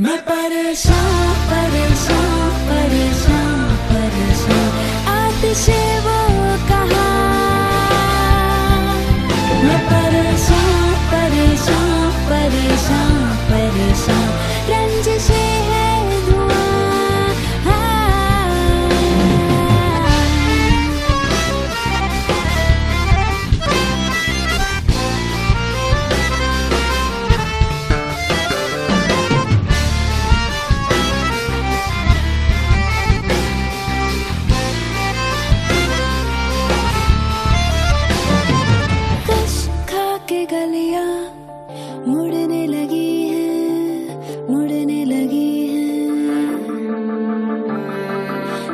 मैं परेशान परेशान परेशान परेशान आतिशे वो कहा। मैं परेशान परेशान परेशान परेशान रंजिशे है धुआं। गलियां मुड़ने लगी हैं, मुड़ने लगी हैं।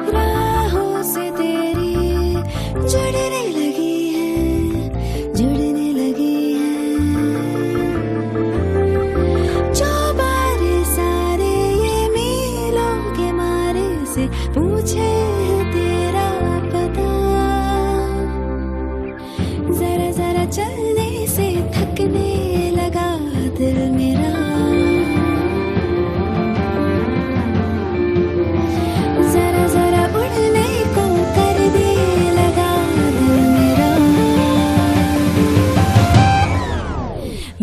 राहों से तेरी जुड़ने लगी हैं, जुड़ने लगी हैं। जो बारे सारे ये मीलों के मारे से पूछे तेरा पता। जरा जरा चलने से थकने लगा दिल मेरा। जरा जरा उड़ने को कर दे लगा दिल मेरा।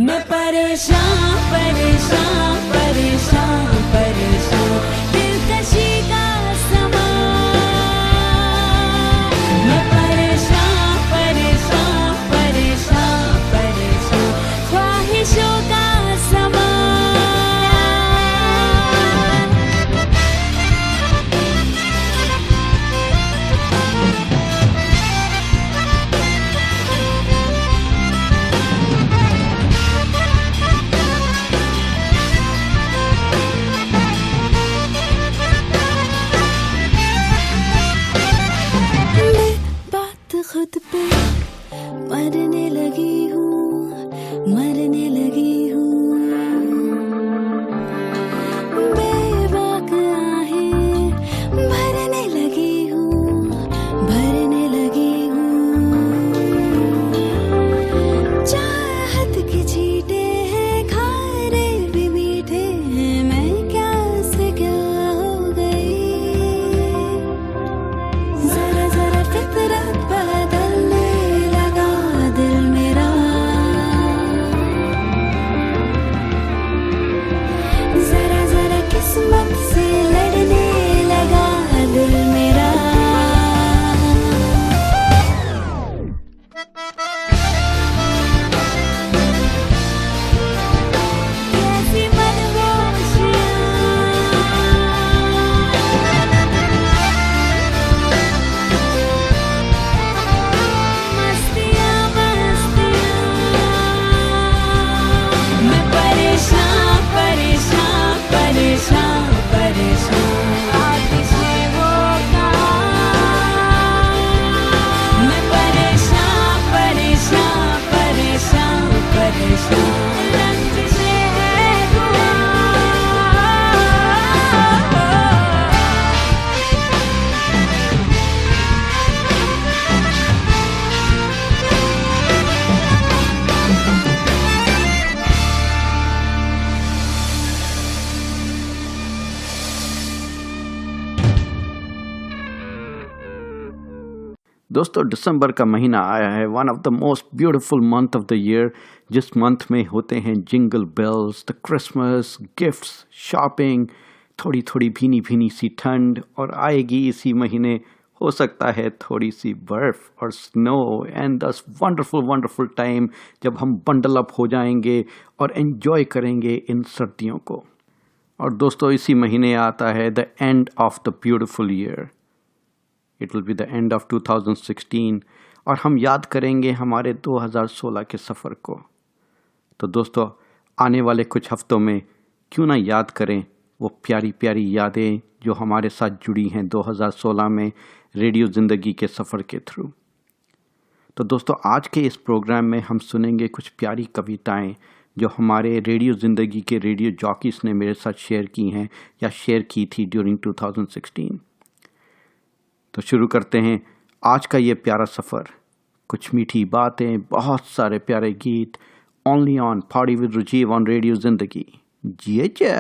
मैं परेशान परेशान परेशान परेशान दिलकशी का समा। मैं परेशान परेशान परेशान परेशान ख्वाहिशों का समा। मैं बात खुद पे मरने लगी हूँ, मरने लगी हूँ। बेबाक आहें भरने लगी हूँ, भरने लगी हूँ। चाहत की छींटे हैं, खारे भी मीठे हैं। मैं क्या से क्या हो गई। जरा जरा फितरत बदलने लगा दिल मेरा। जरा जरा किस्मत से लड़ने लगा दिल मेरा। कैसी मनहोशियाँ मस्तियाँ मस्तियाँ। मैं परेशान परेशान परेशान परेशान आतिशे वो कहा। मैं परेशान परेशान परेशान परेशान रंजिशे है धुआं। दोस्तों दिसंबर का महीना आया है, one of the most beautiful month of the year, जिस मंथ में होते हैं jingle bells, the Christmas gifts, shopping, थोड़ी थोड़ी भीनी भीनी सी ठंड, और आएगी इसी महीने हो सकता है थोड़ी सी बर्फ और स्नो, एंड दस वंडरफुल वंडरफुल टाइम जब हम बंडल अप हो जाएंगे और एंजॉय करेंगे इन सर्दियों को। और दोस्तों इसी महीने आता है the end of the beautiful year. It will be the end of 2016 और हम याद करेंगे हमारे 2016 के सफ़र को। तो दोस्तों आने वाले कुछ हफ्तों में क्यों ना याद करें वो प्यारी प्यारी यादें जो हमारे साथ जुड़ी हैं 2016 में रेडियो ज़िंदगी के सफ़र के थ्रू। तो दोस्तों आज के इस प्रोग्राम में हम सुनेंगे कुछ प्यारी कविताएं जो हमारे रेडियो ज़िंदगी के रेडियो जॉकीज़ ने मेरे साथ शेयर की हैं या शेयर की थी ड्यूरिंग 2016। तो शुरू करते हैं आज का ये प्यारा सफ़र। कुछ मीठी बातें, बहुत सारे प्यारे गीत, only on party with Rajeev on radio Zindagi. जी जा।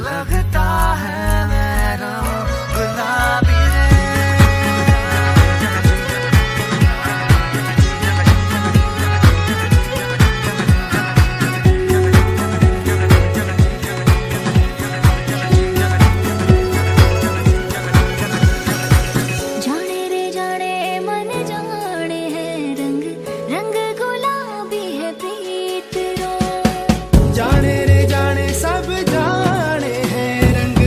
लगता है मेरा गुलाबी रे। जाने रे जाने मन जाने है रंग रंग गुलाबी है प्रीत रो। जाने रे जाने सब जाने हैं रंग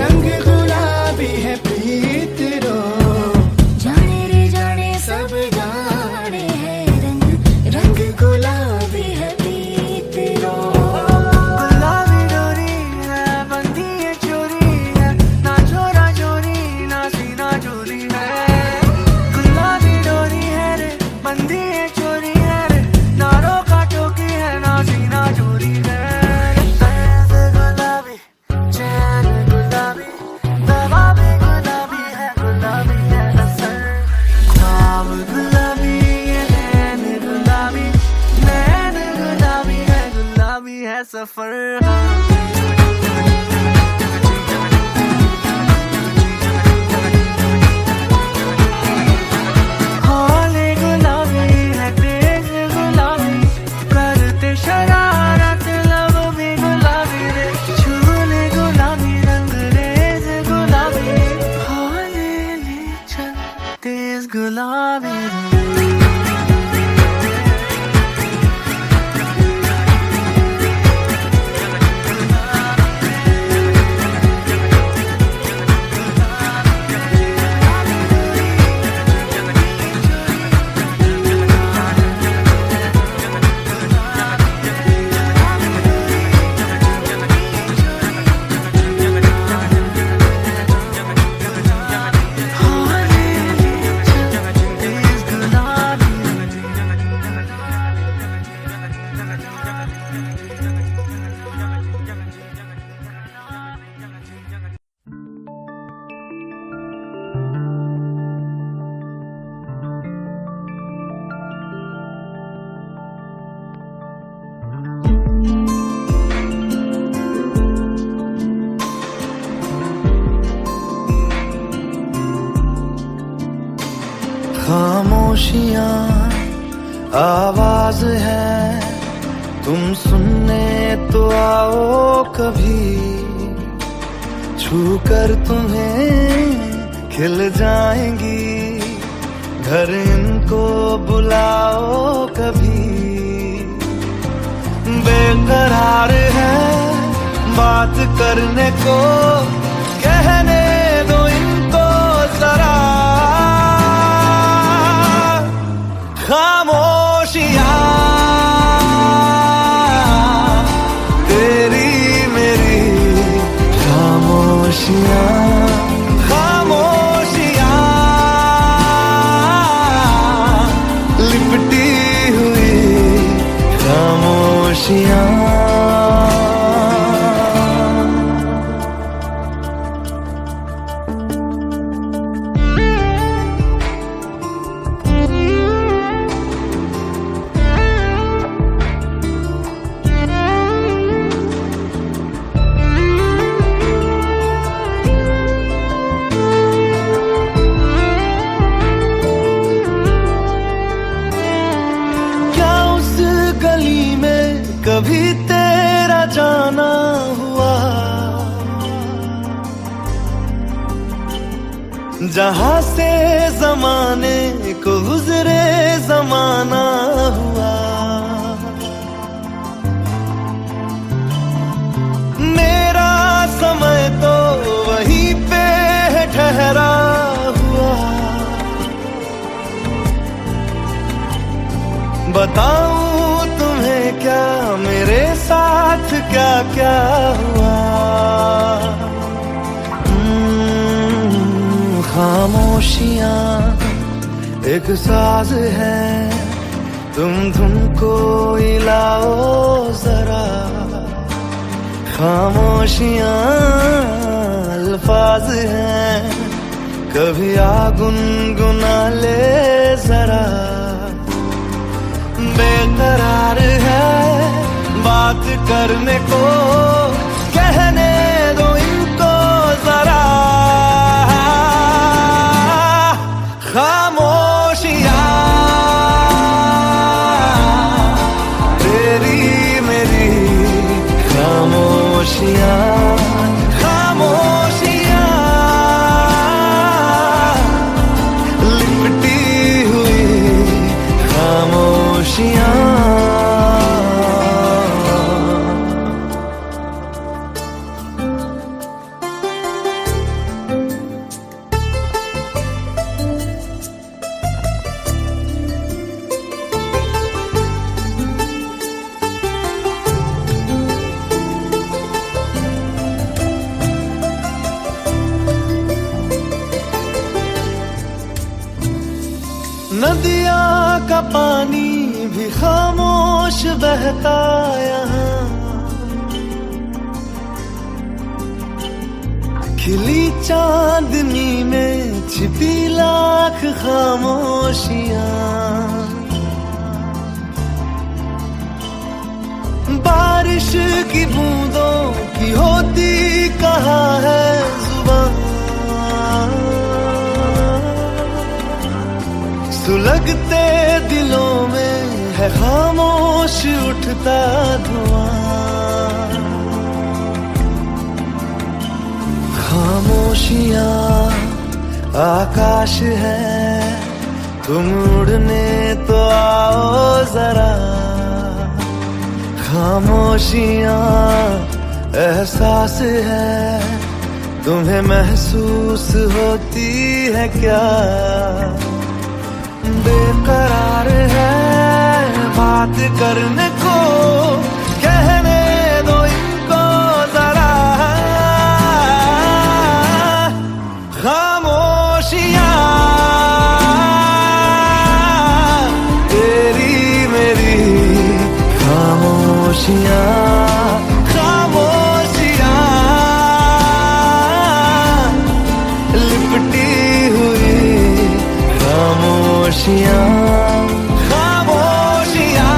रंग गुलाबी है प्रीत रो। जाने रे जाने सब जाने है रंग रंग गुलाबी है प्रीत रो। गुलाबी डोरी है बंधी है चोरी है ना चोरा चोरी ना सीना चोरी है। गुलाबी डोरी है रे बंधी है चोरी है रे ना रोका टोकी है ना सीना चोरी है। गुलाबी चैन गुलाबी दवा भी गुलाबी है असर। ख्वाब गुलाबी है नैन गुलाबी है सफर। हाले गुलाबी है तेज गुलाबी करते शरारत लब भी गुलाबी रे। छूले गुलाबी रंग रेज गुलाबी हाले ले चल तेज गुलाबी रे। खामोशियाँ आवाज है तुम सुनने तो आओ कभी। छू कर तुम्हें खिल जाएंगी घर इनको बुलाओ कभी। बेकरार है बात करने को कहने दो इनको जरा। खामोशियाँ तेरी मेरी खामोशियाँ खामोशियाँ लिपटी हुई खामोशियाँ। कभी तेरा जाना हुआ जहां से जमाने को गुजरे जमाना हुआ। मेरा समय तो वहीं पे ठहरा हुआ। बताऊं तुम्हें क्या मेरे साथ क्या क्या हुआ। खामोशियाँ एक साज है तुम धुन को हिलाओ जरा। खामोशियाँ अल्फाज हैं कभी आ गुनगुना ले जरा। बेकरार है बात करने को कहने दो नदिया का पानी भी खामोश बहता यहाँ, खिली चांदनी में छिपी लाख खामोशियां, बारिश की बूंदों की होती कहाँ है जुबान, सुलगते दिलों में है खामोश उठता धुआं। खामोशियाँ आकाश है, तुम उड़ने तो आओ जरा। खामोशियाँ एहसास है, तुम्हें महसूस होती है क्या? बेकरार है बात करने को, कहने दो इनको जरा। खामोशियाँ तेरी मेरी खामोशियाँ, खामोशियाँ लिपटी हुई खामोशियाँ, खामोशियाँ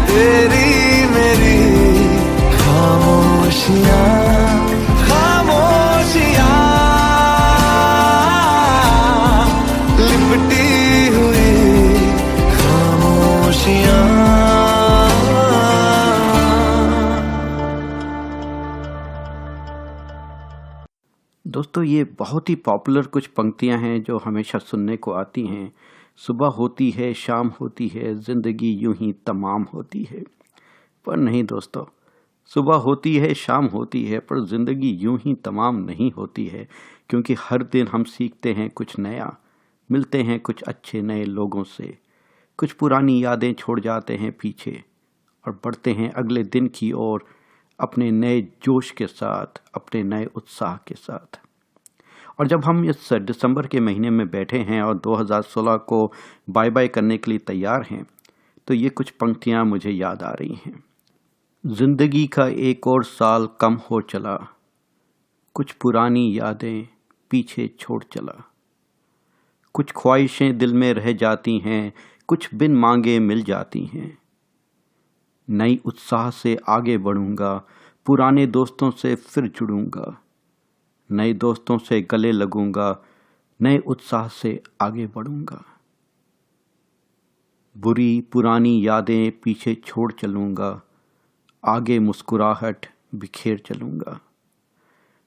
तेरी मेरी खामोशियाँ, खामोशियाँ लिपटी हुई खामोशियाँ। दोस्तों ये बहुत ही पॉपुलर कुछ पंक्तियां हैं जो हमेशा सुनने को आती हैं। सुबह होती है, शाम होती है, ज़िंदगी यूं ही तमाम होती है। पर नहीं दोस्तों, सुबह होती है, शाम होती है, पर ज़िंदगी यूं ही तमाम नहीं होती है, क्योंकि हर दिन हम सीखते हैं कुछ नया, मिलते हैं कुछ अच्छे नए लोगों से, कुछ पुरानी यादें छोड़ जाते हैं पीछे और बढ़ते हैं अगले दिन की ओर अपने नए जोश के साथ, अपने नए उत्साह के साथ। और जब हम इस दिसंबर के महीने में बैठे हैं और 2016 को बाय बाय करने के लिए तैयार हैं, तो ये कुछ पंक्तियाँ मुझे याद आ रही हैं। जिंदगी का एक और साल कम हो चला, कुछ पुरानी यादें पीछे छोड़ चला, कुछ ख्वाहिशें दिल में रह जाती हैं, कुछ बिन मांगे मिल जाती हैं। नई उत्साह से आगे बढ़ूंगा, पुराने दोस्तों से फिर जुड़ूंगा, नए दोस्तों से गले लगूंगा, नए उत्साह से आगे बढ़ूंगा। बुरी पुरानी यादें पीछे छोड़ चलूंगा, आगे मुस्कुराहट बिखेर चलूंगा।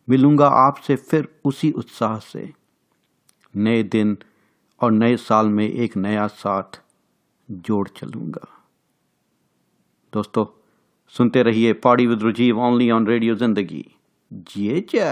मिलूंगा आपसे फिर उसी उत्साह से, नए दिन और नए साल में एक नया साथ जोड़ चलूंगा। दोस्तों सुनते रहिए party with Rajeev only on radio Zindagi. जिए जा।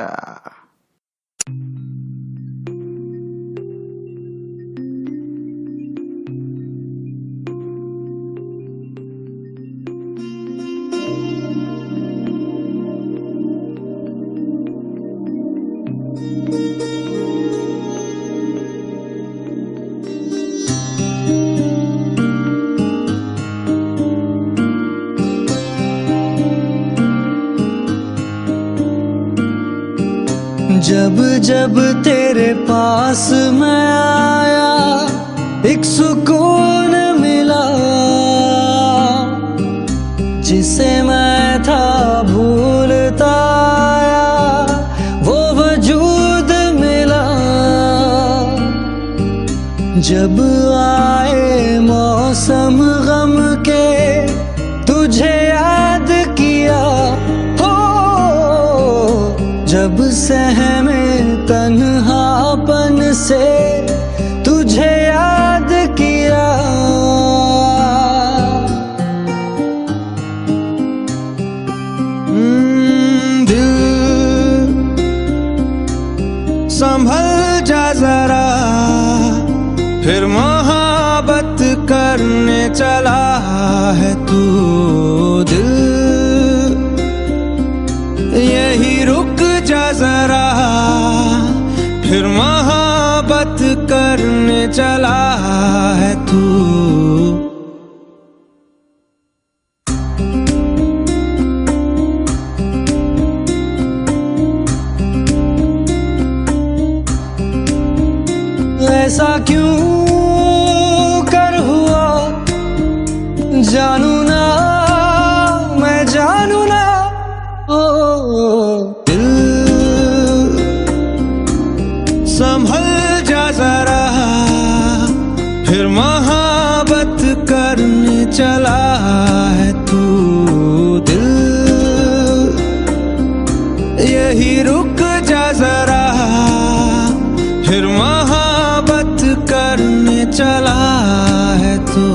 जब जब तेरे पास मैं आया, एक सुकून मिला, जिसे मैं था भूलता आया, वो वजूद मिला। जब आए मौसम गम के, तुझे याद किया, जब सहमे तन्हापन से, तुझे याद किया। दिल संभल जा जरा, फिर मोहब्बत करने चला है तू। दिल यही रुक जा जरा, फिर मोहब्बत चला है तू। ऐसा क्यों कर हुआ जानू ना, मैं जानू ना। ओ दिल संभल जा जरा, फिर मोहब्बत करने चला है तू। दिल यही रुक जा जरा, फिर मोहब्बत करने चला है तू।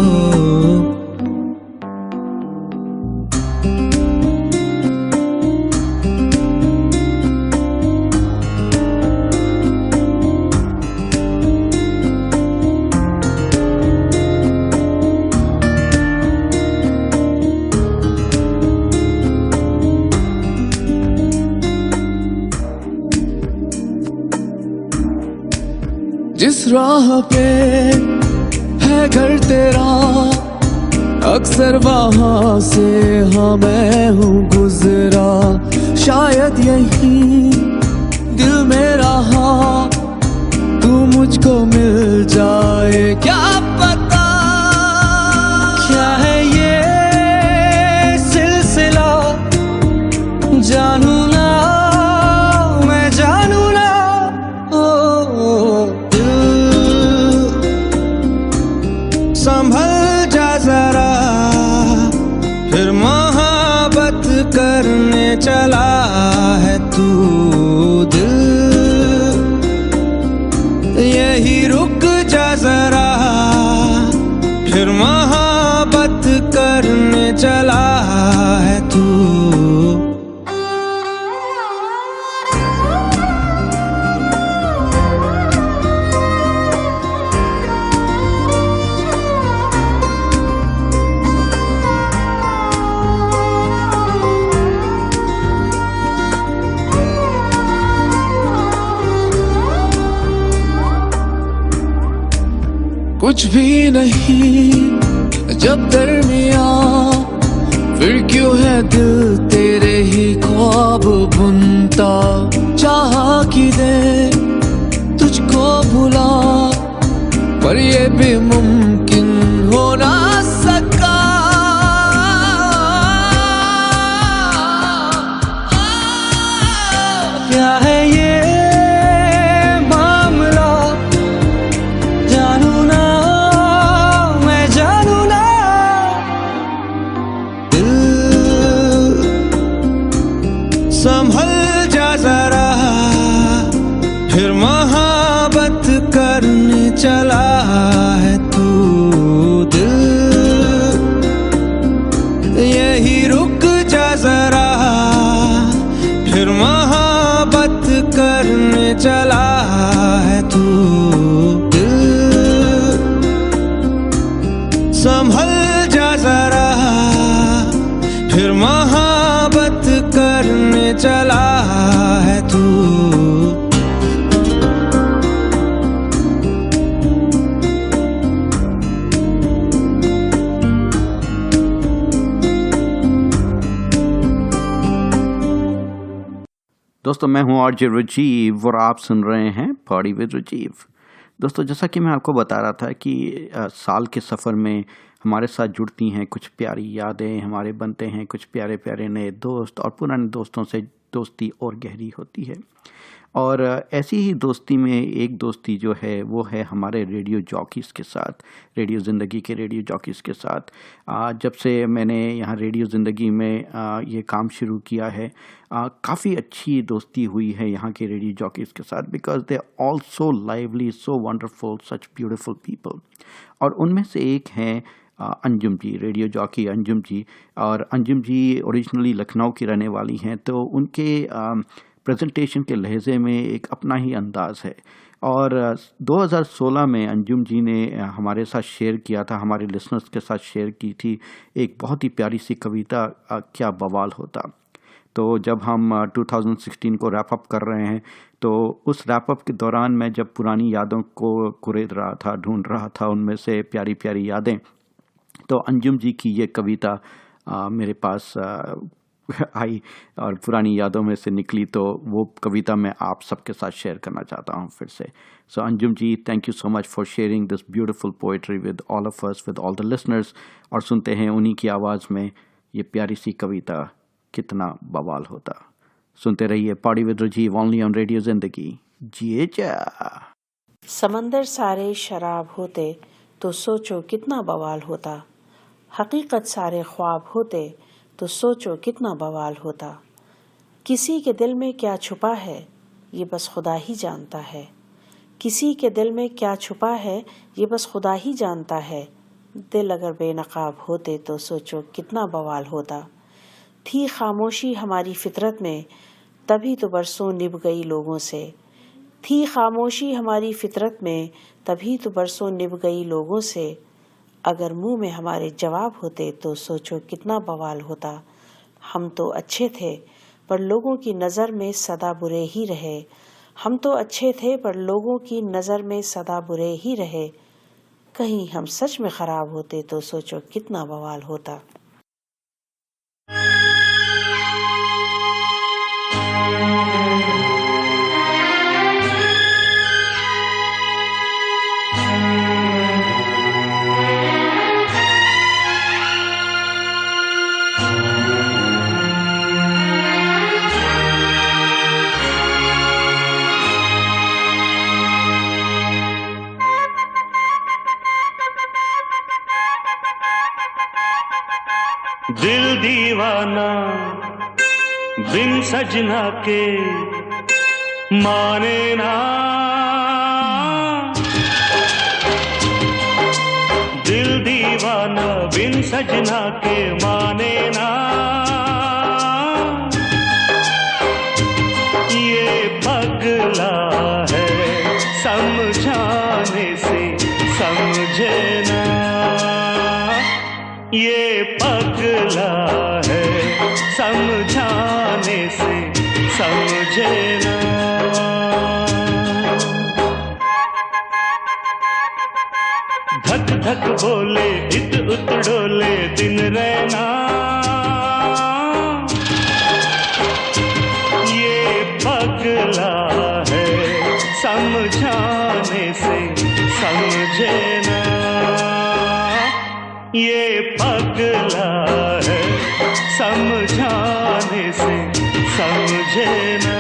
जिस राह पे है घर तेरा, अक्सर वहां से हाँ मैं हूँ गुजरा। शायद यही दिल में रहा, तू मुझको मिल जाए क्या पता। क्या है ये सिलसिला, जानू ना, मैं जानू ना। संभल जा जरा, फिर मोहब्बत करने चला है तू। दिल यही रुक जा जरा, फिर मोहब्बत करने चला है तू। कुछ भी नहीं जब दरमिया, फिर क्यों है दिल तेरे ही ख्वाब बुनता। चाहा कि दे तुझको भुला, पर ये भी मुमकिन हो ना सका। क्या है ये संभल जा जरा, फिर मोहब्बत करने चला है तू। दिल यही रुक जा जरा, फिर मोहब्बत करने चला है तू। दिल संभल जा जरा, फिर मोहब्बत करने चला है तू। दोस्तों मैं हूं आरजे राजीव और आप सुन रहे हैं पार्टी विद राजीव। दोस्तों जैसा कि मैं आपको बता रहा था कि साल के सफ़र में हमारे साथ जुड़ती हैं कुछ प्यारी यादें, हमारे बनते हैं कुछ प्यारे प्यारे नए दोस्त और पुराने दोस्तों से दोस्ती और गहरी होती है। और ऐसी ही दोस्ती में एक दोस्ती जो है वो है हमारे रेडियो जॉकीज़ के साथ, रेडियो ज़िंदगी के रेडियो जॉकीज़ के साथ। जब से मैंने यहाँ रेडियो ज़िंदगी में ये काम शुरू किया है, काफ़ी अच्छी दोस्ती हुई है यहाँ के रेडियो जॉकीज़ के साथ, because they are all so lively, so wonderful, such beautiful people. और उनमें से एक हैं अंजुम जी, रेडियो जॉकी अंजुम जी। और अंजुम जी ओरिजिनली लखनऊ की रहने वाली हैं, तो उनके प्रेजेंटेशन के लहजे में एक अपना ही अंदाज़ है। और 2016 में अंजुम जी ने हमारे साथ शेयर किया था, हमारे लिसनर्स के साथ शेयर की थी एक बहुत ही प्यारी सी कविता, क्या बवाल होता। तो जब हम 2016 को रैप अप कर रहे हैं, तो उस रैप अप के दौरान मैं जब पुरानी यादों को कुरेद रहा था, ढूंढ रहा था उनमें से प्यारी प्यारी यादें, तो अंजुम जी की ये कविता मेरे पास आई और पुरानी यादों में से निकली, तो वो कविता मैं आप सबके साथ शेयर करना चाहता हूँ फिर से. So Anjum ji, thank you so much for sharing this beautiful poetry with all of us, with all the listeners. और सुनते हैं उन्हीं की आवाज़ में ये प्यारी सी कविता, कितना बवाल होता. सुनते रहिए party with Rajeev, only on radio Zindagi. जिए जा. समंदर सारे शराब होते तो सोचो कितना बवाल होता, हकीकत सारे ख्वाब होते तो सोचो कितना बवाल होता. किसी के दिल में क्या छुपा है ये बस खुदा ही जानता है, किसी के दिल में क्या छुपा है ये बस खुदा ही जानता है. दिल अगर बेनकाब होते तो सोचो कितना बवाल होता. थी खामोशी हमारी फितरत में तभी तो बरसों निभ गई लोगों से, थी खामोशी हमारी फितरत में तभी तो बरसों निभ गई लोगों से. अगर मुंह में हमारे जवाब होते तो सोचो कितना बवाल होता. हम तो अच्छे थे पर लोगों की नज़र में सदा बुरे ही रहे, हम तो अच्छे थे पर लोगों की नज़र में सदा बुरे ही रहे. कहीं हम सच में ख़राब होते तो सोचो कितना बवाल होता. दिल दीवाना बिन सजना के माने ना, दिल दीवाना बिन सजना के माने ना. ये पगला है समझाने से समझे ना, ये पगला है समझाने से समझे ना. धक धक बोले इत उत डोले दिन रहना, ये पगला है समझाने से समझे ना, ये पगला है समझाने से समझे ना.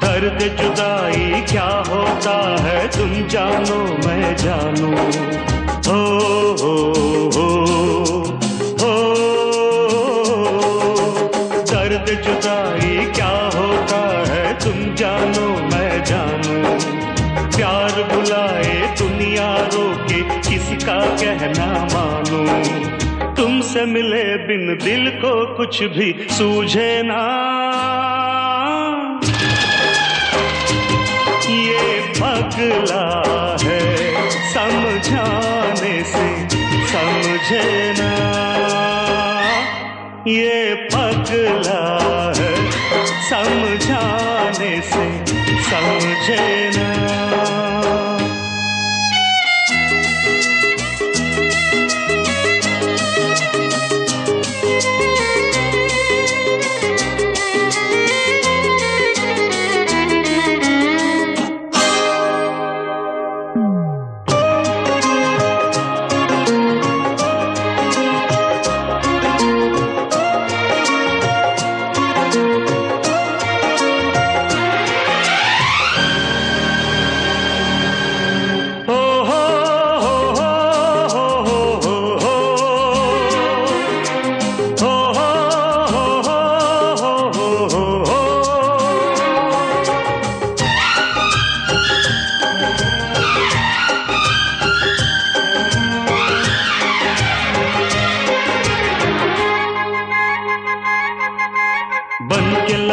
दर्द जुदाई क्या होता है तुम जानो मैं जानूं. हो हो हो हो, दर्द जुदाई क्या होता है तुम जानो मैं जानूं. प्यार बुलाए दुनिया रोके किसी का कहना मानूं. तुमसे मिले बिन दिल को कुछ भी सूझे ना, पगला है समझाने से समझे ना, ये पगला है समझाने से समझे ना.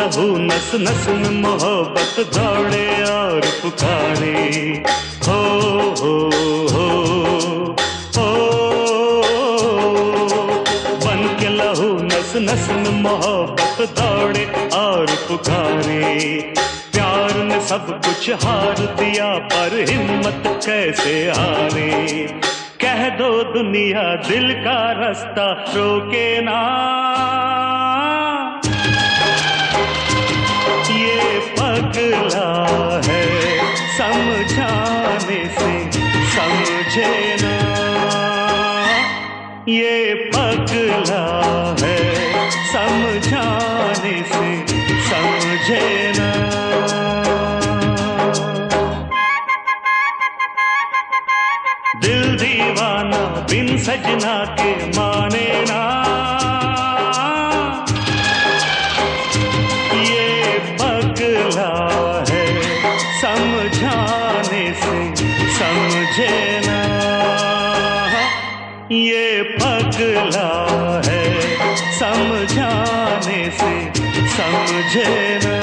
लहू नस नस में मोहब्बत दौड़े और पुकारे, हो हो हो हो। बन के लहू नस नस में मोहब्बत दौड़े और पुकारे। प्यार ने सब कुछ हार दिया पर हिम्मत कैसे हारे। कह दो दुनिया दिल का रास्ता रोके ना, ये पगला है समझाने से समझे ना, ये पगला है समझाने से समझे ना। दिल दीवाना बिन सजना के माने ना, ये पगला है समझाने से समझे ना, ये पगला है समझाने से समझे ना।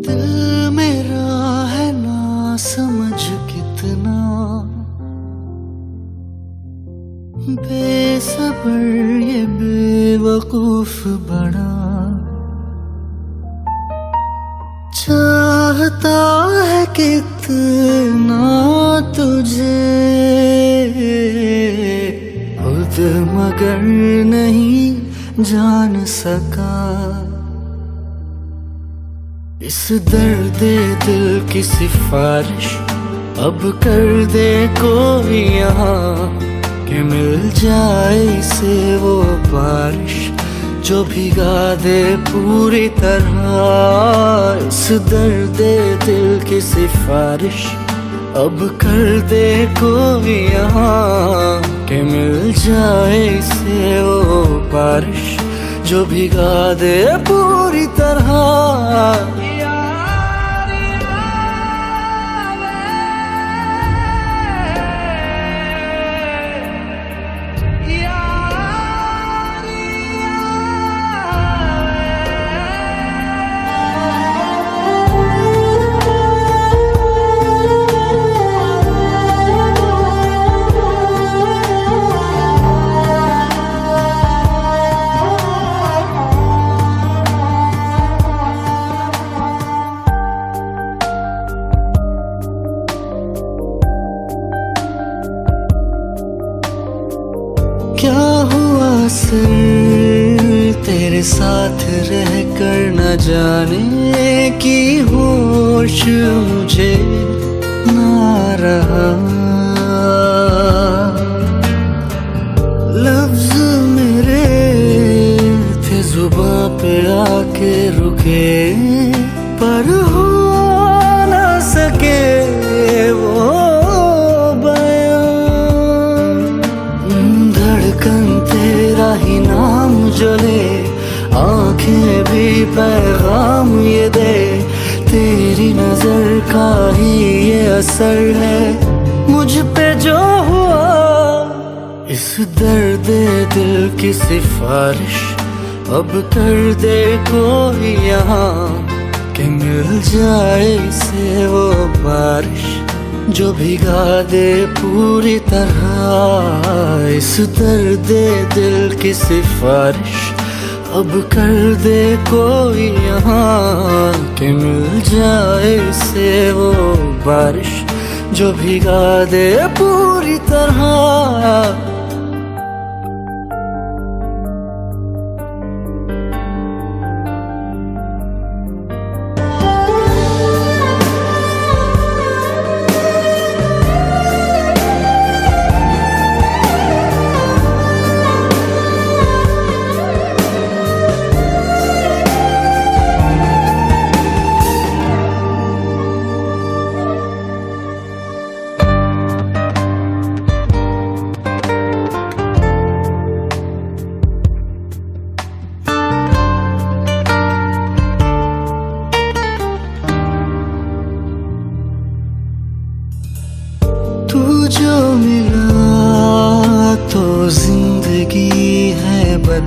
दिल मेरा है ना समझ कितना, बेसब्र ये बेवकूफ बड़ा। चाहता है कितना तुझे खुद मगर नहीं जान सका। इस दर्द दिल की सिफारिश अब कर दे कोई यहाँ, कि मिल जाए इसे वो बारिश जो भिगा दे पूरी तरह। इस दर्द दिल की सिफारिश अब कर दे कोई यहाँ, कि मिल जाए इसे वो बारिश जो भिगा दे पूरी तरह। क्या हुआ सर तेरे साथ रह कर न जाने की होश मुझे ना रहा। लफ्ज मेरे थे जुबां पे आके रुके, पर हो ना सके वो तेरा ही नाम जले, आंखें भी पैगाम ये दे। तेरी नजर का ही ये असर है मुझ पे जो हुआ। इस दर्द दिल की सिफारिश अब कर दे कोई यहाँ, कि मिल जाए इसे वो बारिश जो भिगा दे पूरी तरह। इस दर्द दिल की सिफारिश अब कर दे कोई यहाँ, कि मिल जाए इसे वो बारिश जो भिगा दे पूरी तरह।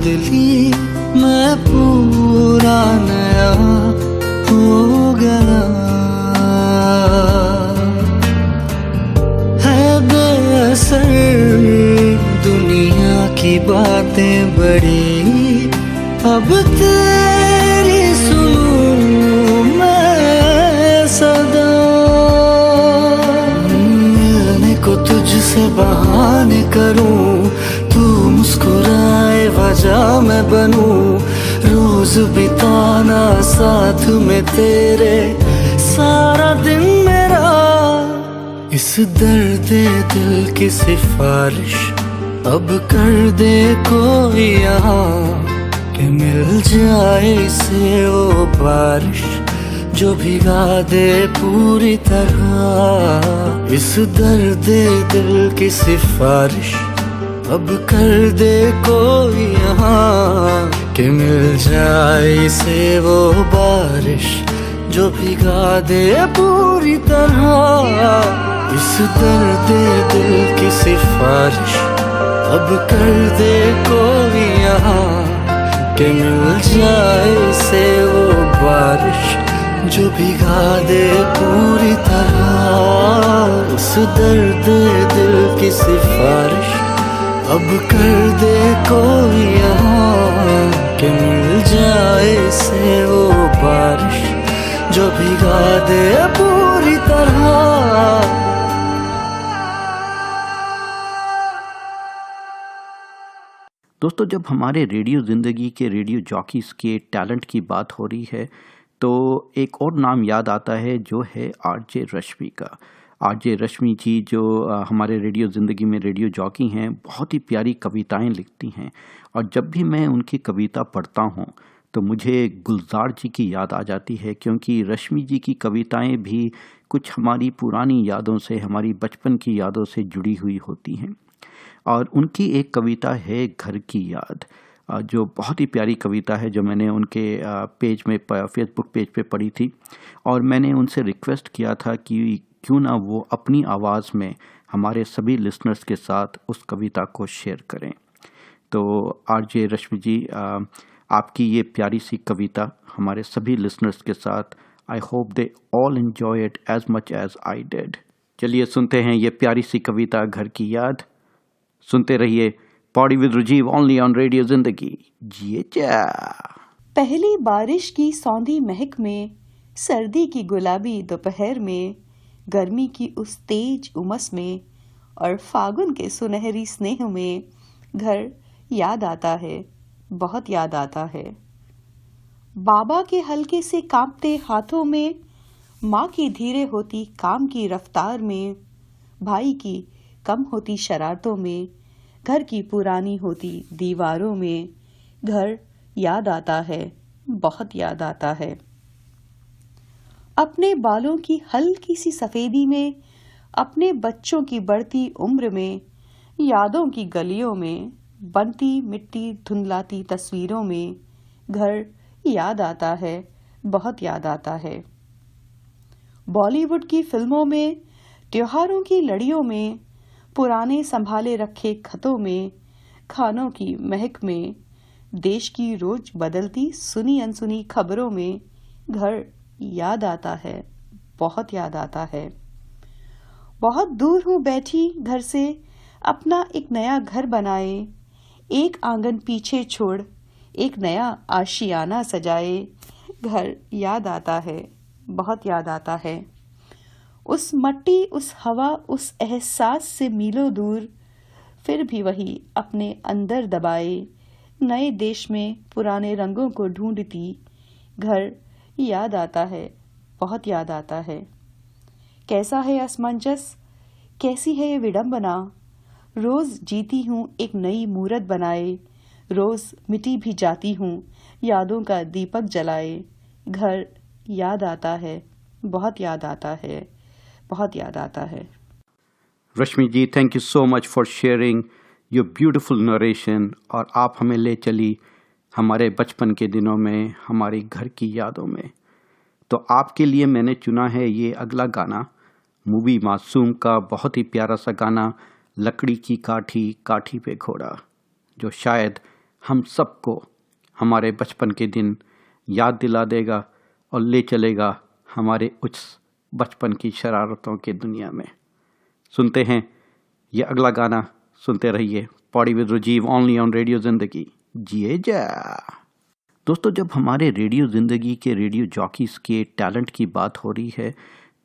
बदली, मैं पूरा नया हो गया। है बेअसर दुनिया की बातें बड़ी, अब तेरी सुनूं मैं सदा। मिलने को तुझसे बहाने करूं, तू मुस्कुराए वजह मैं बनूं। रोज बिताना साथ में तेरे, सारा दिन मेरा। इस दर्द दिल की सिफारिश अब कर दे कोई यहाँ, कि मिल जाए इसे वो बारिश जो भिगा दे पूरी तरह। इस दर्द दिल की सिफारिश अब कर दे कोई यहाँ, कि मिल जाए इसे वो बारिश जो भिगा दे पूरी तरह। इस दर्द दिल की सिफारिश अब कर दे कोई यहाँ, कि मिल जाए इसे वो बारिश जो भिगा दे पूरी तरह। इस दर्द दिल की सिफारिश अब कर दे कोई यहाँ, कि मिल जाए इसे वो बारिश जो भिगा दे पूरी तरह। दोस्तों, जब हमारे रेडियो ज़िंदगी के रेडियो जॉकीज़ के टैलेंट की बात हो रही है तो एक और नाम याद आता है, जो है आरजे रश्मि का। आरजे रश्मि जी जो हमारे रेडियो ज़िंदगी में रेडियो जॉकी हैं, बहुत ही प्यारी कविताएं लिखती हैं। और जब भी मैं उनकी कविता पढ़ता हूं तो मुझे गुलजार जी की याद आ जाती है, क्योंकि रश्मि जी की कविताएं भी कुछ हमारी पुरानी यादों से, हमारी बचपन की यादों से जुड़ी हुई होती हैं। और उनकी एक कविता है घर की याद, जो बहुत ही प्यारी कविता है, जो मैंने उनके पेज में, फेसबुक पेज पे पढ़ी थी। और मैंने उनसे रिक्वेस्ट किया था कि क्यों ना वो अपनी आवाज़ में हमारे सभी लिसनर्स के साथ उस कविता को शेयर करें। तो आरजे रश्मि जी, आपकी ये प्यारी सी कविता हमारे सभी लिसनर्स के साथ, I hope they all enjoy it as much as I did. चलिए सुनते हैं ये प्यारी सी कविता, घर की याद। सुनते रहिए party with Rajeev, only on radio Zindagi. जिए जा। पहली बारिश की सौंधी महक में, सर्दी की गुलाबी दोपहर में, गर्मी की उस तेज उमस में और फागुन के सुनहरी स्नेह में घर याद आता है, बहुत याद आता है। बाबा के हल्के से कांपते हाथों में, माँ की धीरे होती काम की रफ्तार में, भाई की कम होती शरारतों में, घर की पुरानी होती दीवारों में घर याद आता है, बहुत याद आता है। अपने बालों की हल्की सी सफेदी में, अपने बच्चों की बढ़ती उम्र में, यादों की गलियों में, बनती मिट्टी धुंधलाती तस्वीरों में घर याद आता है, बहुत याद आता है। बॉलीवुड की फिल्मों में, त्योहारों की लड़ियों में, पुराने संभाले रखे खतों में, खानों की महक में, देश की रोज बदलती सुनी अनसुनी खबरों में घर याद आता है, बहुत याद आता है। बहुत दूर हूँ बैठी घर से, अपना एक नया घर बनाए, एक आंगन पीछे छोड़ एक नया आशियाना सजाए घर याद आता है, बहुत याद आता है। उस मट्टी, उस हवा, उस एहसास से मीलों दूर, फिर भी वही अपने अंदर दबाए, नए देश में पुराने रंगों को ढूंढती घर याद आता है, बहुत याद आता है। कैसा है असमंजस, कैसी है ये विडंबना, रोज जीती हूँ एक नई मूरत बनाए, रोज मिटी भी जाती हूँ यादों का दीपक जलाए घर याद आता है, बहुत याद आता है, बहुत याद आता है। Rashmi ji, thank you so much for sharing your beautiful narration. और आप हमें ले चली हमारे बचपन के दिनों में, हमारे घर की यादों में। तो आपके लिए मैंने चुना है ये अगला गाना, मूवी मासूम का बहुत ही प्यारा सा गाना, लकड़ी की काठी काठी पे घोड़ा, जो शायद हम सबको हमारे बचपन के दिन याद दिला देगा और ले चलेगा हमारे उस बचपन की शरारतों के दुनिया में। सुनते हैं ये अगला गाना, सुनते रहिए पॉडी with Rajeev only on radio Zindagi. जिए जा। दोस्तों, जब हमारे रेडियो ज़िंदगी के रेडियो जॉकीज़ के टैलेंट की बात हो रही है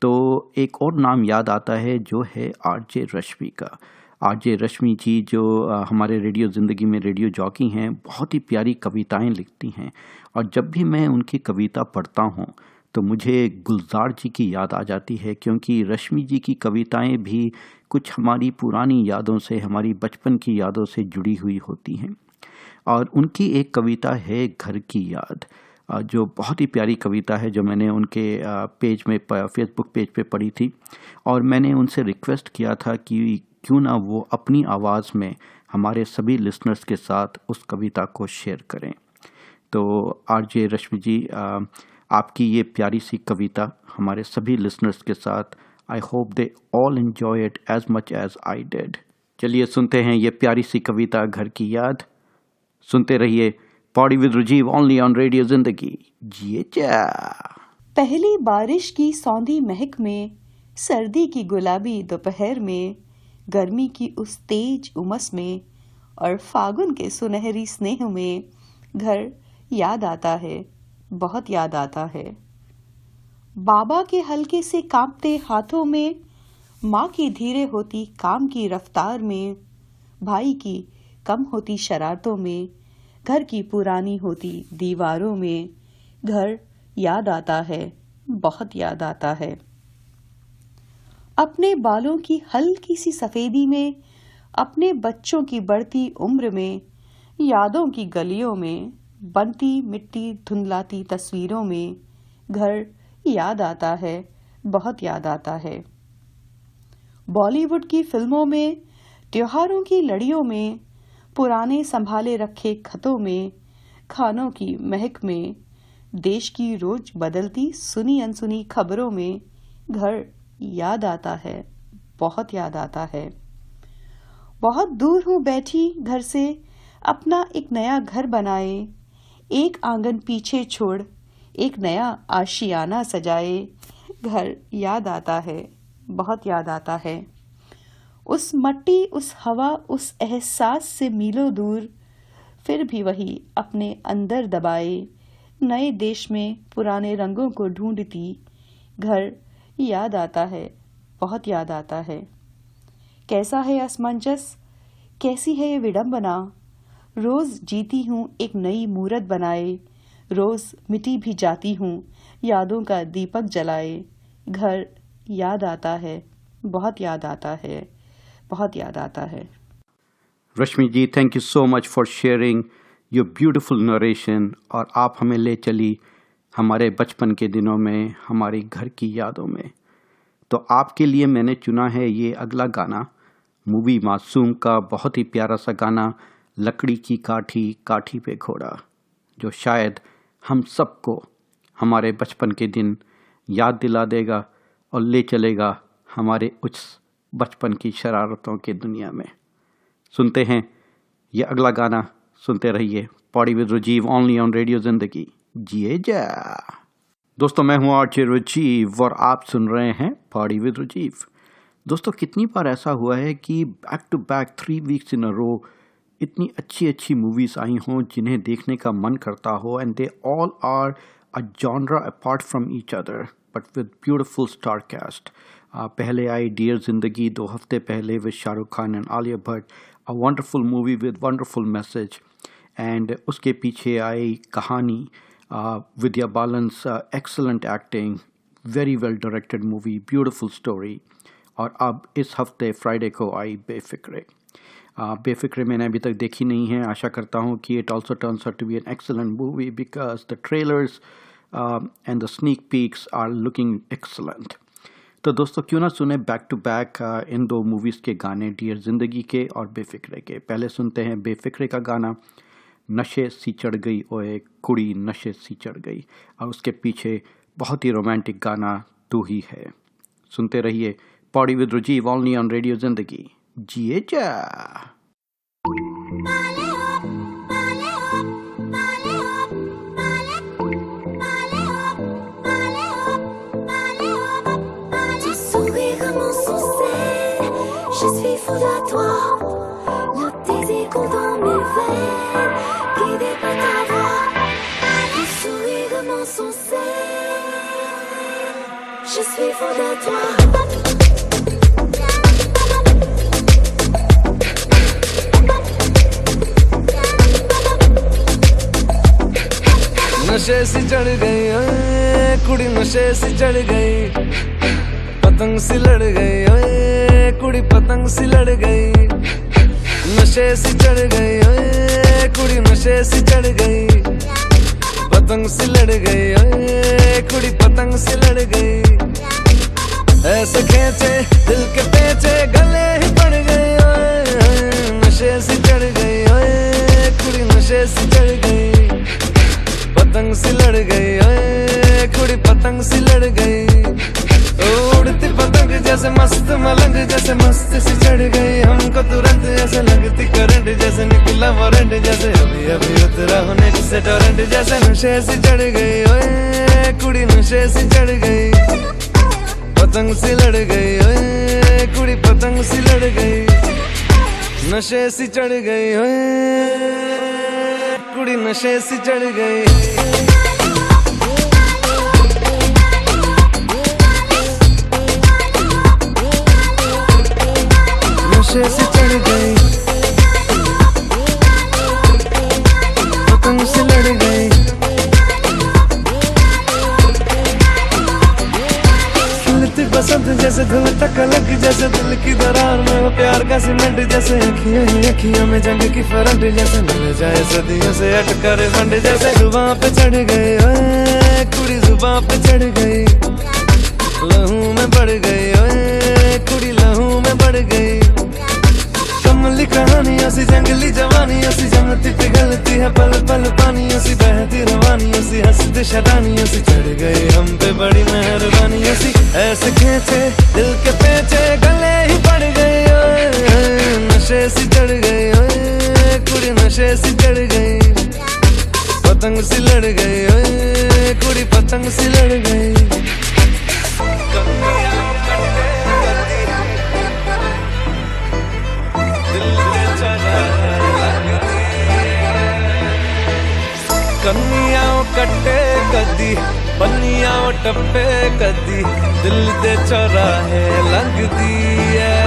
तो एक और नाम याद आता है जो है आरजे रश्मि का। आरजे रश्मि जी जो हमारे रेडियो ज़िंदगी में रेडियो जॉकी हैं, बहुत ही प्यारी कविताएं लिखती हैं और जब भी मैं उनकी कविता पढ़ता हूँ तो मुझे गुलजार जी की याद आ जाती है, क्योंकि रश्मि जी की कविताएं भी कुछ हमारी पुरानी यादों से, हमारी बचपन की यादों से जुड़ी हुई होती हैं। और उनकी एक कविता है घर की याद, जो बहुत ही प्यारी कविता है, जो मैंने उनके पेज में, फेसबुक पेज पे पढ़ी थी और मैंने उनसे रिक्वेस्ट किया था कि क्यों ना वो अपनी आवाज़ में हमारे सभी लिसनर्स के साथ उस कविता को शेयर करें। तो आरजे रश्मि जी, आपकी ये प्यारी सी कविता हमारे सभी लिसनर्स के साथ, I hope they all enjoy it as much as I did. चलिए सुनते हैं ये प्यारी सी कविता घर की याद। सुनते रहिए पॉडी with Rajeev only on radio Zindagi. जिए जा। पहली बारिश की सौंधी महक में, सर्दी की गुलाबी दोपहर में, गर्मी की उस तेज उमस में और फागुन के सुनहरी स्नेह में घर याद आता है, बहुत याद आता है। बाबा के हल्के से कांपते हाथों में, माँ की धीरे होती काम की रफ्तार में, भाई की कम होती शरारतों में, घर की पुरानी होती दीवारों में घर याद आता है, बहुत याद आता है। अपने बालों की हल्की सी सफेदी में, अपने बच्चों की बढ़ती उम्र में, यादों की गलियों में, बनती मिट्टी धुंधलाती तस्वीरों में घर याद आता है, बहुत याद आता है। बॉलीवुड की फिल्मों में, त्योहारों की लड़ियों में, पुराने संभाले रखे खतों में, खानों की महक में, देश की रोज बदलती सुनी अनसुनी खबरों में घर याद आता है, बहुत याद आता है। बहुत दूर हूँ बैठी घर से, अपना एक नया घर बनाए, एक आंगन पीछे छोड़ एक नया आशियाना सजाए घर याद आता है, बहुत याद आता है। उस मट्टी, उस हवा, उस एहसास से मीलों दूर, फिर भी वही अपने अंदर दबाए, नए देश में पुराने रंगों को ढूंढती घर याद आता है, बहुत याद आता है। कैसा है असमंजस, कैसी है ये विडंबना, रोज जीती हूँ एक नई मूरत बनाए, रोज मिटी भी जाती हूँ यादों का दीपक जलाए घर याद आता है, बहुत याद आता है, बहुत याद आता है। Rashmi ji, thank you so much for sharing your beautiful narration, और आप हमें ले चली हमारे बचपन के दिनों में, हमारी घर की यादों में। तो आपके लिए मैंने चुना है ये अगला गाना, मूवी मासूम का बहुत ही प्यारा सा गाना, लकड़ी की काठी काठी पे घोड़ा, जो शायद हम सबको हमारे बचपन के दिन याद दिला देगा और ले चलेगा हमारे उस बचपन की शरारतों के दुनिया में। सुनते हैं ये अगला गाना, सुनते रहिए पॉडी with Rajeev only on radio Zindagi. जिए जा। दोस्तों, मैं हूँ आरजे राजीव और आप सुन रहे हैं पॉडी विद राजीव। दोस्तों, कितनी बार ऐसा हुआ है कि back to back 3 weeks in a row इतनी अच्छी अच्छी मूवीज़ आई हों जिन्हें देखने का मन करता हो, and they all are a genre apart from each other but with beautiful star cast. पहले आई डियर जिंदगी 2 हफ्ते पहले with Shahrukh Khan and Alia Bhatt, a wonderful movie with wonderful message. And उसके पीछे आई कहानी, विद्या बालन's excellent acting, very well directed movie, beautiful story। और अब इस हफ्ते फ्राइडे को आई बेफिक्रे। बेफिक्रे मैंने अभी तक देखी नहीं है, आशा करता हूँ कि it also turns out to be an excellent movie because the trailers and the sneak peeks are looking excellent. तो दोस्तों, क्यों ना सुने बैक टू बैक इन 2 मूवीज़ के गाने, डियर जिंदगी के और बेफिक्रे के। पहले सुनते हैं बेफिक्रे का गाना, नशे सी चढ़ गई ओए कुड़ी नशे सी चढ़ गई, और उसके पीछे बहुत ही रोमांटिक गाना तू ही है। सुनते रहिए पॉडी with Rajeev only on radio Zindagi. जिए जा। पाले fou de toi. Le désir dans mes veines, guidé par ta voix. Le sourire mensongé, je suis fou de toi. नशे सी चढ़ गई ओए कुड़ी, नशे सी चढ़ गई, पतंग सी लड़ गई ओए कुड़ी, पतंग सी लड़ गई। नशे सी चढ़ गई ओए कुड़ी, नशे सी चढ़ गई, पतंग सी लड़ गई ओए कुड़ी, पतंग सी लड़ गई। ऐसे खेचे दिल के पेचे गले ही पड़ गए ओए, नशे सी चढ़ गई ओए कुड़ी, नशे सी चढ़ गई, पतंग सी लड़ गई ओए कुड़ी, पतंग सी लड़ गई। उड़ती पतंग जैसे मस्त मलंग, जैसे मस्त सी चढ़ गई हमको तुरंत, जैसे लगती करंट, जैसे निकला वारंट, जैसे अभी अभी उतरा होने से टोरेंट, जैसे नशे सी चढ़ गई ओए कुड़ी, नशे सी चढ़ गई, पतंग सी लड़ गई ओए कुड़ी, पतंग सी लड़ गई। नशे सी चढ़ गई ओए कुड़ी, नशे सी चढ़ गई। नशे सी चढ़ गई, पतंग सी लड़ गई। खिलती बसंत जैसे धूल तक लग, जैसे दिल की दरार में वो प्यार का सीमेंट, जैसे अखियों ही अखियों में जंग की फरंट, जैसे मिल जाए सदियों से अटकर फंड, जैसे जुबां पे चढ़ गई ओए कुड़ी, जुबां पे चढ़ गई, लहू में बढ़ गई ओए कुड़ी, लहू में बढ़ गई। कमली कहानियों सी जंगली जवानियों सी, जमती पिघलती है पल पल पानियों सी, बहती रवानियों सी, हंसती शरानियों सी, चढ़ गई हम पे बड़ी मेहरबानियों सी। ऐसे खेचे दिल के पेचे गले ही पड़ गए ओए, नशे सी चढ़ गई ओए कुड़ी, नशे सी चढ़ गई, पतंग सी लड़ गई ओए कुड़ी, पतंग सी लड़ गई। कन्नियां कट्टे कदी, पन्नियां टप्पे कदी, दिल दे चौराहे लगदी है।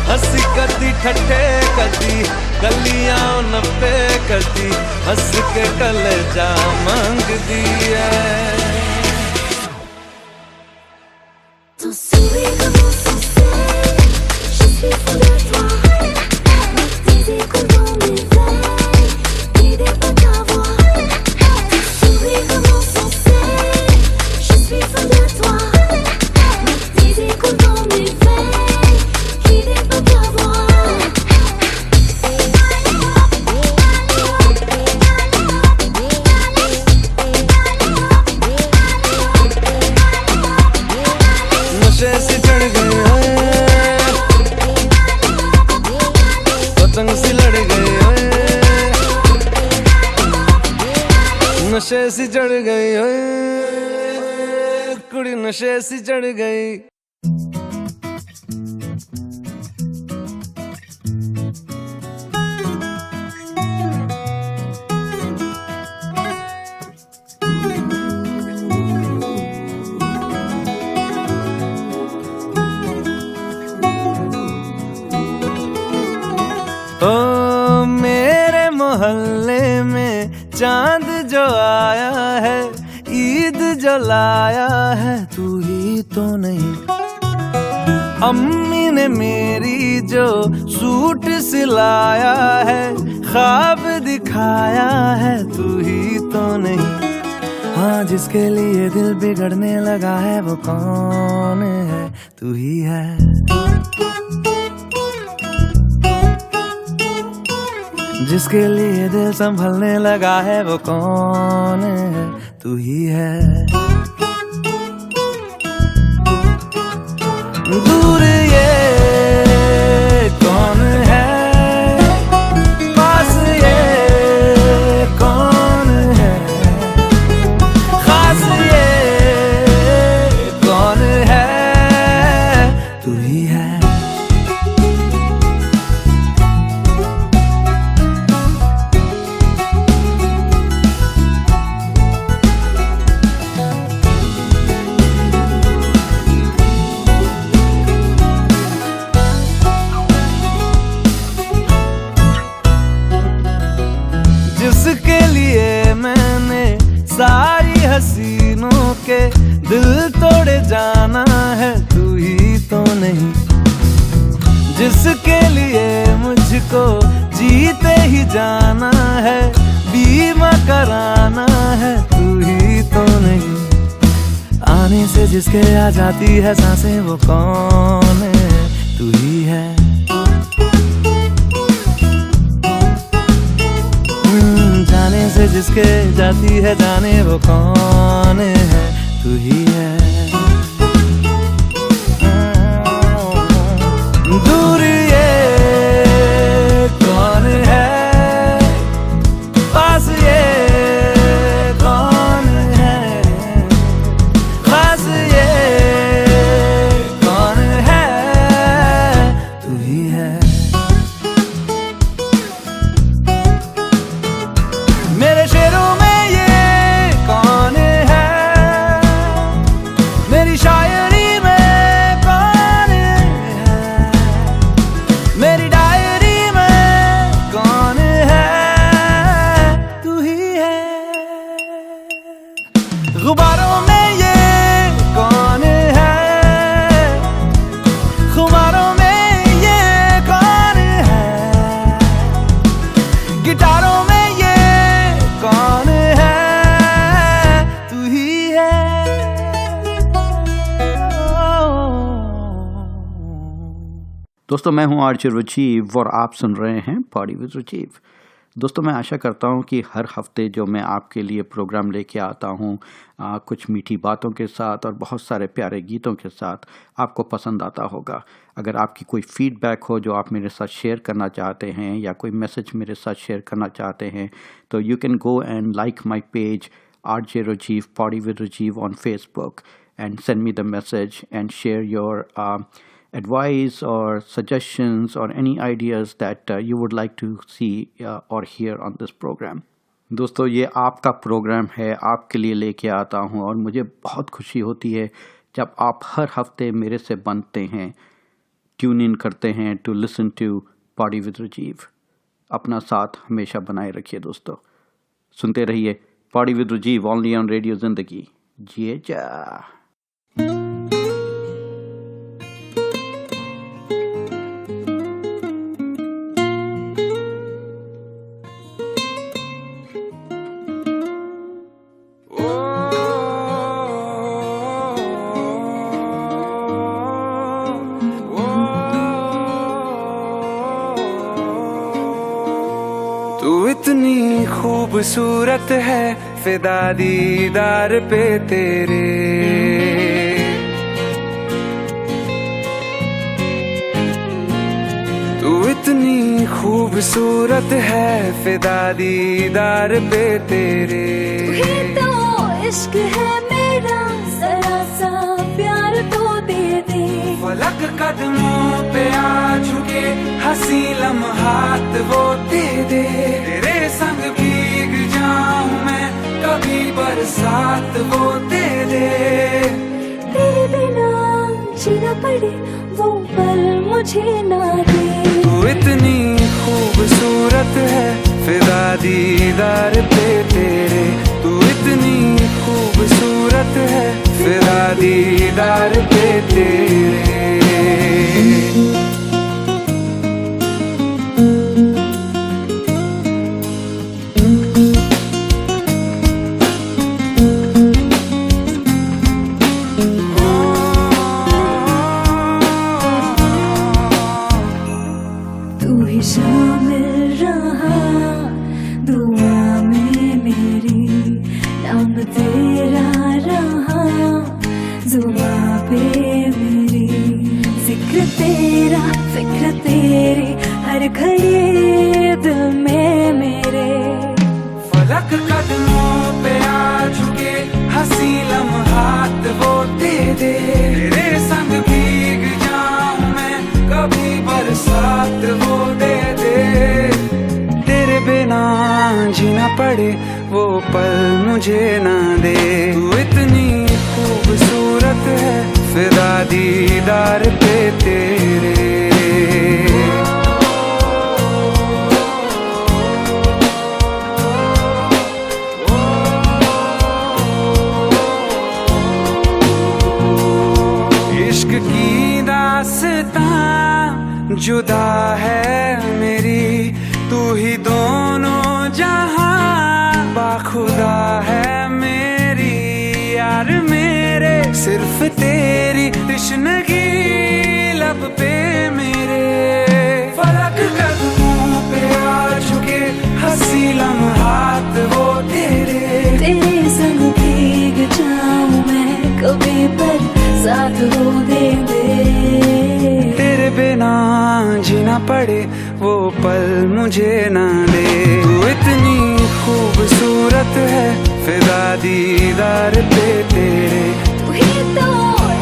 हंसी कदी ठट्ठे कदी, गलियां नप्पे कदी, हंस के कलेजा मांगदी है। Ton sourire mensongé, je suis fou de toi. Le désir coule dans mes veines, guidé par ta voix. Ton sourire mensongé, je suis fou de toi. Le désir coule dans mes veines, guidé par ta voix. नशे सी चढ़ गई ओए, पतंग सी लड़ गई ओए, नशे सी चढ़ गई ओए कुड़ी, नशे सी चढ़ गई। ओ मेरे मोहल्ले में चांद जो आया है, ईद जो लाया है, तू ही तो नहीं। अम्मी ने मेरी जो सूट सिलाया है, ख्वाब दिखाया है, तू ही तो नहीं। हाँ जिसके लिए दिल बिगड़ने लगा है वो कौन है, तू ही है। जिसके लिए दिल संभलने लगा है वो कौन है, तू ही है। दूर ये कौन है, पास ये कौन है, खास ये कौन है, तू ही है। दिल तोड़े जाना है तू ही तो नहीं, जिसके लिए मुझको जीते ही जाना है, बीमा कराना है तू ही तो नहीं। आने से जिसके आ जाती है सांसें वो कौन है, तू ही है। जाने से जिसके जाती है जाने वो कौन है, तू ही है। दूर ये कौन है, पास ये कौन है, खास ये कौन है, तू ही है। मेरे शेरों में ये कौन है, मेरी शायरी में कौन है, मेरी डायरी में कौन है, तू ही है। गुब्बारों में ये कौन है, खुमारों में ये कौन है, गिटारों में कौन है, तू ही है। दोस्तों मैं हूं आरजे रुचीव और आप सुन रहे हैं पार्टी विद रुचीव। दोस्तों मैं आशा करता हूं कि हर हफ्ते जो मैं आपके लिए प्रोग्राम लेके आता हूं कुछ मीठी बातों के साथ और बहुत सारे प्यारे गीतों के साथ आपको पसंद आता होगा। अगर आपकी कोई फीडबैक हो जो आप मेरे साथ शेयर करना चाहते हैं या कोई मैसेज मेरे साथ शेयर करना चाहते हैं तो you can go and like my page RJ Ruchiv party with Ruchiv on Facebook and send me the message and share your advice or suggestions or any ideas that you would like to see or hear on this program. दोस्तों ये आपका programme है, आपके लिए लेके आता हूँ और मुझे बहुत खुशी होती है जब आप हर हफ्ते मेरे से बनते हैं, ट्यून इन करते हैं to listen to party with Ruchiv. अपना साथ हमेशा बनाए रखिए दोस्तों, सुनते रहिए party with Ruchiv only on radio Zindagi. जिए जा। तू इतनी खूबसूरत है फिदा दीदार पे तेरे, तू इतनी खूबसूरत है फिदा दीदार पे तेरे। ये तो इश्क है मेरा, जरा सा प्यार तो दे दे। फलक कदमों पे आ झुके हंसी लम्हात वो दे दे। तेरे संग भीग जाऊं मैं कभी बरसात वो दे दे। तेरे बिना जीना पड़े वो पल मुझे ना दे। तू इतनी खूबसूरत है फिदा दीदार पे तेरे, तू इतनी खूबसूरत है फिदा दीदार पे तेरे। तू ही शामिल रहा दुआ में मेरी, नाम तेरा रहा जुबां पे मेरी। जिक्र तेरा फिक्र तेरी हर घड़ी दिल में मेरे। फलक कदमों पे आ झुके हंसी लम्हात वो दे दे। तेरे संग भीग जाऊं मैं कभी बरसात वो दे दे। तेरे बिना जीना पड़े वो पल मुझे ना दे। तू इतनी खूबसूरत है फिदा दीदार पे तेरे। जुदा है मेरी तू ही दोनों जहां, बाखुदा है मेरी यार मेरे, सिर्फ तेरी तृष्णगी लब पे मेरे। फलक कदमों पे आ चुके हंसी लम्हात वो तेरे संग भीग जाऊं मैं कभी पर साथ हो दे तेरे बिना जीना पड़े वो पल मुझे ना दे। तू इतनी खूबसूरत है फिदा दीदार पे तेरे, तू ही तो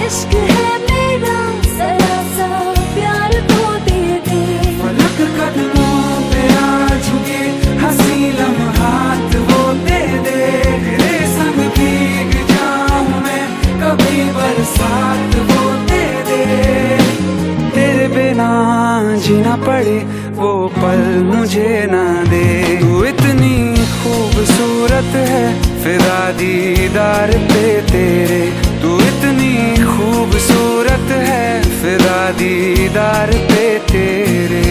इश्क है मेरा जरा सा प्यार तो दे दे। फलक कदमों पे आ चुके हंसी लम्हात वो दे दे, तेरे संग भीग जाऊं मैं कभी बरसात वो दे दे। तेरे बिना जीना पड़े वो पल मुझे ना दे। तू इतनी खूबसूरत है फिदा दीदार पे तेरे, तू इतनी खूबसूरत है फिदा दीदार पे तेरे।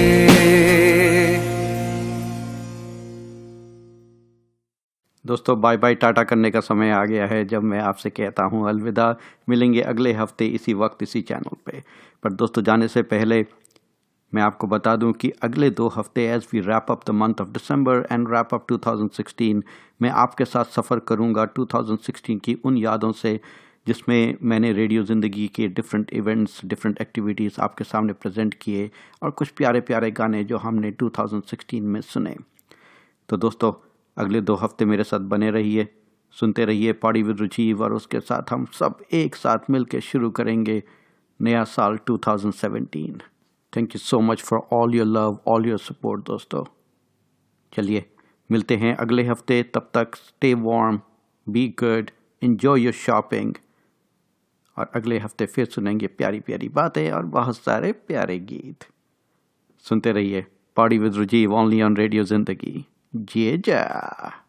दोस्तों बाय बाय टाटा करने का समय आ गया है जब मैं आपसे कहता हूँ अलविदा। मिलेंगे अगले हफ्ते इसी वक्त इसी चैनल पे। पर दोस्तों जाने से पहले मैं आपको बता दूं कि अगले 2 हफ्ते as we wrap up the month of December and wrap up 2016 मैं आपके साथ सफ़र करूंगा 2016 की उन यादों से जिसमें मैंने रेडियो ज़िंदगी के डिफरेंट इवेंट्स डिफरेंट एक्टिविटीज़ आपके सामने प्रेजेंट किए और कुछ प्यारे प्यारे गाने जो हमने 2016 में सुने। तो दोस्तों अगले 2 हफ्ते मेरे साथ बने रहिए, सुनते रहिए पार्टी विद रुचीव और उसके साथ हम सब एक साथ मिलकर शुरू करेंगे नया साल 2017। Thank you so much for all your love all your support दोस्तों। चलिए मिलते हैं अगले हफ्ते, तब तक stay warm, be good, enjoy your shopping और अगले हफ्ते फिर सुनेंगे प्यारी प्यारी बातें और बहुत सारे प्यारे गीत। सुनते रहिए party with Ruchiv only on radio Zindagi. जी जा।